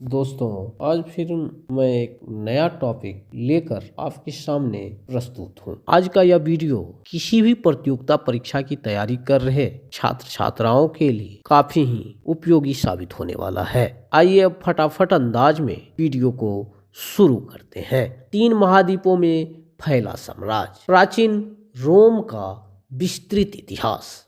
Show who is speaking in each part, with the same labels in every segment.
Speaker 1: दोस्तों, आज फिर मैं एक नया टॉपिक लेकर आपके सामने प्रस्तुत हूँ। आज का यह वीडियो किसी भी प्रतियोगिता परीक्षा की तैयारी कर रहे छात्र छात्राओं के लिए काफी ही उपयोगी साबित होने वाला है। आइए अब फटाफट अंदाज में वीडियो को शुरू करते हैं। 3 महाद्वीपों में फैला साम्राज्य। प्राचीन रोम का विस्तृत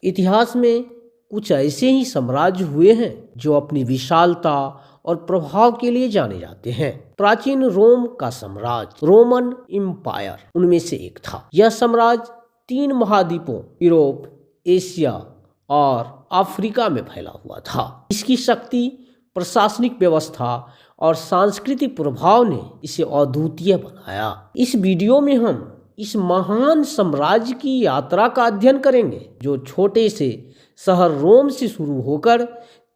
Speaker 1: इतिहास में कुछ ऐसे ही साम्राज्य हुए हैं जो अपनी विशालता और प्रभाव के लिए जाने जाते हैं। प्राचीन रोम का साम्राज्य रोमन एम्पायर उनमें से एक था। यह साम्राज्य 3 महाद्वीपों यूरोप, एशिया और अफ्रीका में फैला हुआ था। इसकी शक्ति, प्रशासनिक व्यवस्था और सांस्कृतिक प्रभाव ने इसे अद्वितीय बनाया। इस वीडियो में हम इस महान साम्राज्य की यात्रा का अध्ययन करेंगे, जो छोटे से शहर रोम से शुरू होकर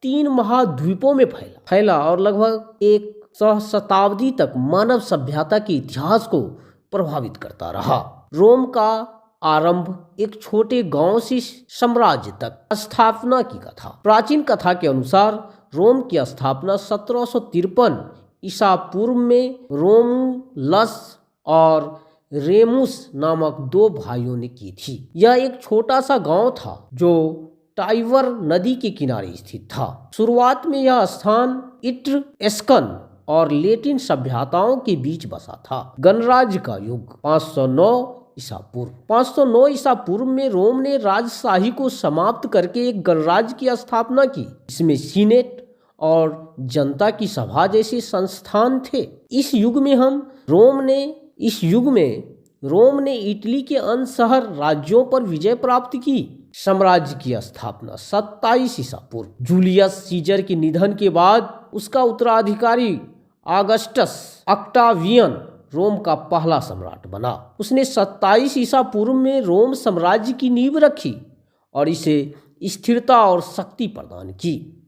Speaker 1: 3 महाद्वीपों में फैला और लगभग एक शताब्दी तक मानव सभ्यता के इतिहास को प्रभावित करता रहा। रोम का आरंभ एक छोटे गांव से साम्राज्य तक स्थापना की कथा। प्राचीन कथा के अनुसार रोम की स्थापना 1753 ईसा पूर्व में रोमुलस और रेमुस नामक 2 भाइयों ने की थी। यह एक छोटा सा गांव था जो टाइबर नदी के किनारे स्थित था। शुरुआत में यह स्थान इट्रस्कन और लेटिन सभ्यताओं के बीच बसा था। गणराज्य का युग 509 ईसा पूर्व में रोम ने राजशाही को समाप्त करके एक गणराज्य की स्थापना की। इसमें सीनेट और जनता की सभा जैसे संस्थान थे। इस युग में रोम ने इटली के अन्य शहर राज्यों पर विजय प्राप्त की। साम्राज्य की स्थापना 27 ईसा पूर्व जूलियस सीजर के निधन के बाद उसका उत्तराधिकारी ऑगस्टस ऑक्टावियन रोम का पहला सम्राट बना। उसने 27 ईसा पूर्व में रोम साम्राज्य की नींव रखी और इसे स्थिरता और शक्ति प्रदान की।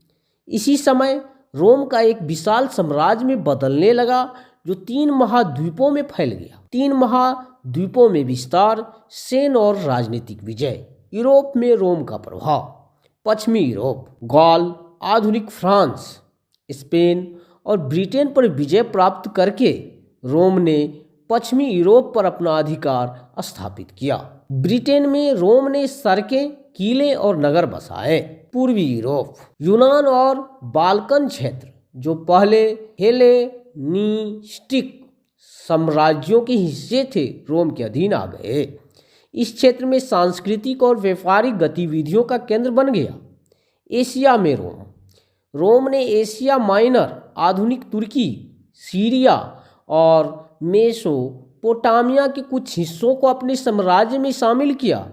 Speaker 1: इसी समय रोम का एक विशाल साम्राज्य में बदलने लगा, जो 3 महाद्वीपों में फैल गया। 3 महाद्वीपों में विस्तार, सैन्य और राजनीतिक विजय। यूरोप में रोम का प्रभाव। पश्चिमी यूरोप, गॉल, आधुनिक फ्रांस, स्पेन और ब्रिटेन पर विजय प्राप्त करके रोम ने पश्चिमी यूरोप पर अपना अधिकार स्थापित किया। ब्रिटेन में रोम ने सड़कें, किले और नगर बसाए। पूर्वी यूरोप, यूनान और बाल्कन क्षेत्र, जो पहले हेलेनिस्टिक साम्राज्यों के हिस्से थे, रोम के अधीन आ गए। इस क्षेत्र में सांस्कृतिक और व्यापारिक गतिविधियों का केंद्र बन गया। एशिया में रोम ने एशिया माइनर, आधुनिक तुर्की, सीरिया और मेसोपोटामिया के कुछ हिस्सों को अपने साम्राज्य में शामिल किया।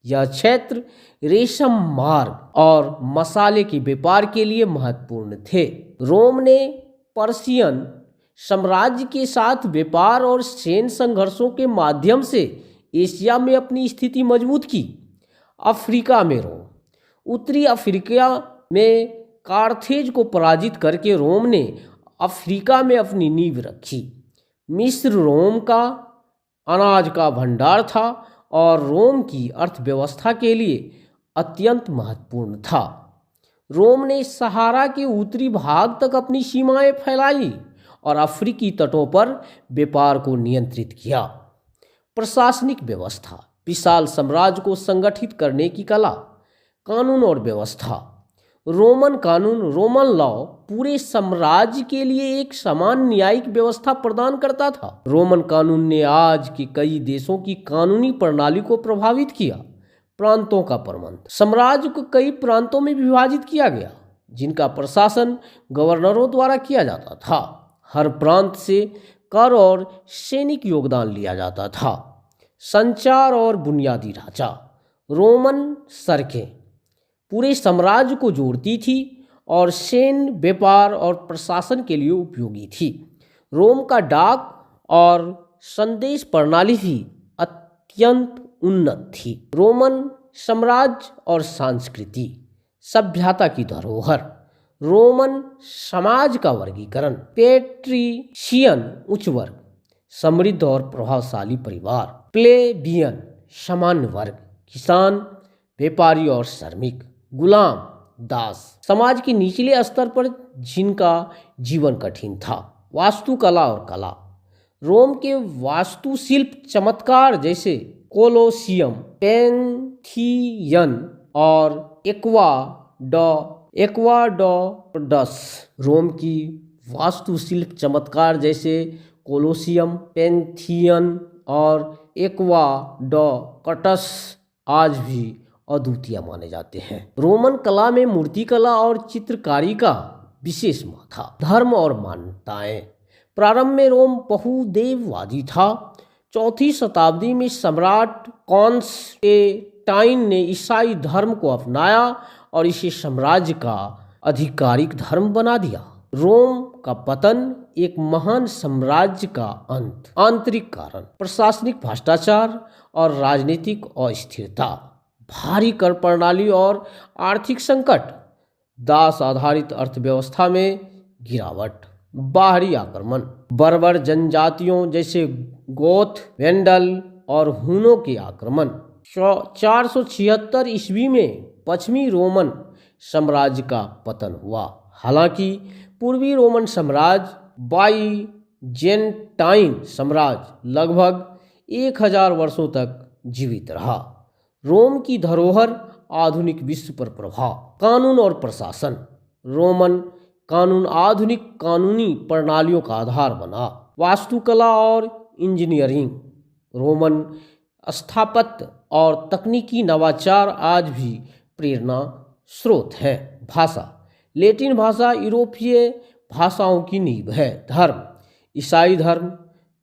Speaker 1: यह क्षेत्र रेशम मार्ग और मसाले के व्यापार के लिए महत्वपूर्ण थे। रोम ने पर्शियन साम्राज्य के साथ व्यापार और सैन्य संघर्षों के माध्यम से एशिया में अपनी स्थिति मजबूत की। अफ्रीका में रोम। उत्तरी अफ्रीका में कार्थेज को पराजित करके रोम ने अफ्रीका में अपनी नींव रखी। मिस्र रोम का अनाज का भंडार था और रोम की अर्थव्यवस्था के लिए अत्यंत महत्वपूर्ण था। रोम ने सहारा के उत्तरी भाग तक अपनी सीमाएं फैलाई और अफ्रीकी तटों पर व्यापार को नियंत्रित किया। प्रशासनिक व्यवस्था। विशाल साम्राज्य को संगठित करने की कला। कानून और व्यवस्था। रोमन कानून, रोमन लॉ, पूरे साम्राज्य के लिए एक समान न्यायिक व्यवस्था प्रदान करता था। रोमन कानून ने आज के कई देशों की कानूनी प्रणाली को प्रभावित किया। प्रांतों का प्रबंधन। साम्राज्य को कई प्रांतों में विभाजित किया गया, जिनका प्रशासन गवर्नरों द्वारा किया जाता था। हर प्रांत से कर और सैनिक योगदान लिया जाता था। संचार और बुनियादी ढांचा। रोमन सड़कें पूरे साम्राज्य को जोड़ती थी और सैन्य, व्यापार और प्रशासन के लिए उपयोगी थी। रोम का डाक और संदेश प्रणाली भी अत्यंत उन्नत थी। रोमन साम्राज्य और संस्कृति। सभ्यता की धरोहर। रोमन समाज का वर्गीकरण। पेट्रिशियन उच्च वर्ग, समृद्ध और प्रभावशाली परिवार। प्लेबियन सामान्य वर्ग, किसान, व्यापारी और श्रमिक। गुलाम, दास, समाज के निचले स्तर पर जिनका जीवन कठिन था। वास्तुकला और कला। रोम के वास्तुशिल्प चमत्कार जैसे कोलोसियम, पैंथियन और एक्वाडोरस। रोम की वास्तुशिल्प चमत्कार जैसे कोलोसियम, पैंथियन और एक्वाडोरस आज भी अद्वितीय माने जाते हैं। रोमन कला में मूर्तिकला और चित्रकारी का विशेष महत्व था। धर्म और मान्यताएं। प्रारंभ में रोम बहुदेववादी था। 4वीं शताब्दी में सम्राट कॉन्स्टेंटाइन ने ईसाई धर्म को अपनाया और इसे साम्राज्य का आधिकारिक धर्म बना दिया। रोम का पतन, एक महान साम्राज्य का अंत। आंतरिक कारण, प्रशासनिक भ्रष्टाचार और राजनीतिक अस्थिरता, भारी कर प्रणाली और आर्थिक संकट, दास आधारित अर्थव्यवस्था में गिरावट। बाहरी आक्रमण, बर्बर जनजातियों जैसे गोथ, वेंडल और हुनों के आक्रमण। 476 ईस्वी में पश्चिमी रोमन साम्राज्य का पतन हुआ। हालांकि पूर्वी रोमन साम्राज्य, बाइजेंटाइन साम्राज्य लगभग 1000 वर्षों तक जीवित रहा। रोम की धरोहर, आधुनिक विश्व पर प्रभाव। कानून और प्रशासन। रोमन कानून आधुनिक कानूनी प्रणालियों का आधार बना। वास्तुकला और इंजीनियरिंग। रोमन स्थापत्य और तकनीकी नवाचार आज भी प्रेरणा स्रोत है। भाषा। लैटिन भाषा यूरोपीय भाषाओं की नींव है। धर्म। ईसाई धर्म,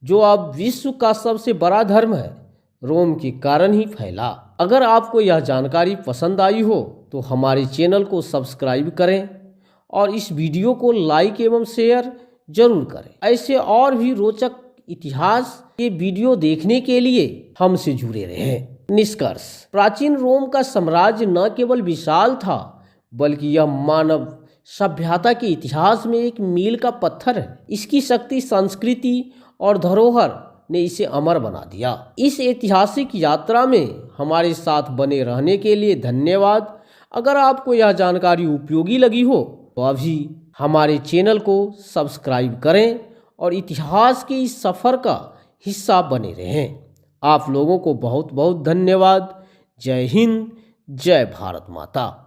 Speaker 1: जो अब विश्व का सबसे बड़ा धर्म है, रोम के कारण ही फैला। अगर आपको यह जानकारी पसंद आई हो तो हमारे चैनल को सब्सक्राइब करें और इस वीडियो को लाइक एवं शेयर जरूर करें। ऐसे और भी रोचक इतिहास के वीडियो देखने के लिए हमसे जुड़े रहें। निष्कर्ष। प्राचीन रोम का साम्राज्य न केवल विशाल था, बल्कि यह मानव सभ्यता के इतिहास में एक मील का पत्थर है। इसकी शक्ति, संस्कृति और धरोहर ने इसे अमर बना दिया। इस ऐतिहासिक यात्रा में हमारे साथ बने रहने के लिए धन्यवाद। अगर आपको यह जानकारी उपयोगी लगी हो तो अभी हमारे चैनल को सब्सक्राइब करें और इतिहास के इस सफ़र का हिस्सा बने रहें। आप लोगों को बहुत बहुत धन्यवाद। जय हिंद, जय भारत माता।